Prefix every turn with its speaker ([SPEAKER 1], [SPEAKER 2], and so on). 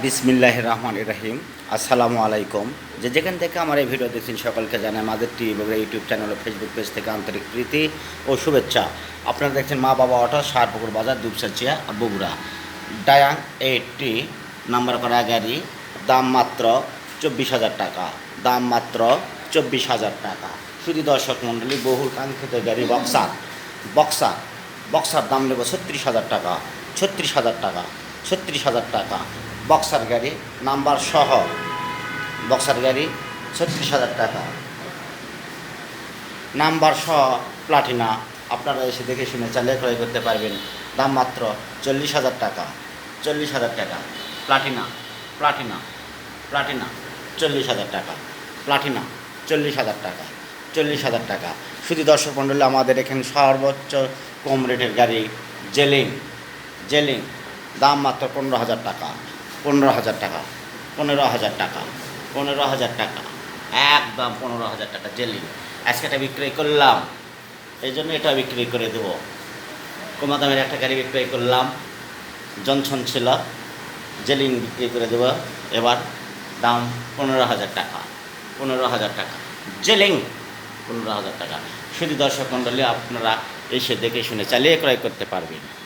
[SPEAKER 1] বিসমিল্লাহির রহমানির রহিম। আসসালামু আলাইকুম। যেখান থেকে আমার এই ভিডিও দেখছেন সকলকে জানাই মাদের টিভি বগুড়া ইউটিউব চ্যানেল ও ফেসবুক পেজ থেকে আন্তরিক প্রীতি ও শুভেচ্ছা। আপনারা দেখছেন মা বাবা অটো, সারপুকুর বাজার, দুপসাচিয়া, বগুড়া। ডায়াং 80 নাম্বার করা গাড়ি, দাম মাত্র 24,000 টাকা। দাম মাত্র 24,000 টাকা। শুধু দর্শক মণ্ডলী, বহুল কাঙ্ক্ষিত গাড়ি বক্সার। বক্সার বক্সার দাম নেব 36,000 টাকা। 36,000 টাকা। 36,000 টাকা বক্সার গাড়ি, নাম্বার সহ বক্সার গাড়ি 36,000 টাকা। নাম্বার সহ প্লাটিনা, আপনারা এসে দেখে শুনে চালিয়ে ক্রয় করতে পারবেন। দাম মাত্র 40,000 টাকা। 40,000 টাকা প্লাটিনা। প্লাটিনা প্লাটিনা 40,000 টাকা। প্লাটিনা 40,000 টাকা। 40,000 টাকা। শুধু দর্শক মণ্ডলী, আমাদের এখানে সর্বোচ্চ কম রেটের গাড়ি জেলিং। জেলিং দাম মাত্র 15,000 টাকা। 15,000 টাকা। 15,000 টাকা। 15,000 টাকা একদম 15,000 টাকা জেলিং। আজকে এটা বিক্রয় করলাম, এই জন্য এটা বিক্রি করে দেবো। কমা দামের একটা গাড়ি বিক্রয় করলাম, জনসন ছিল, জেলিং বিক্রি করে দেবো এবার। দাম 15,000 টাকা। 15,000 টাকা জেলিং। 15,000 টাকা। শুধু দর্শক মণ্ডলী, আপনারা এসে দেখে শুনে চালিয়ে ক্রয় করতে পারবেন।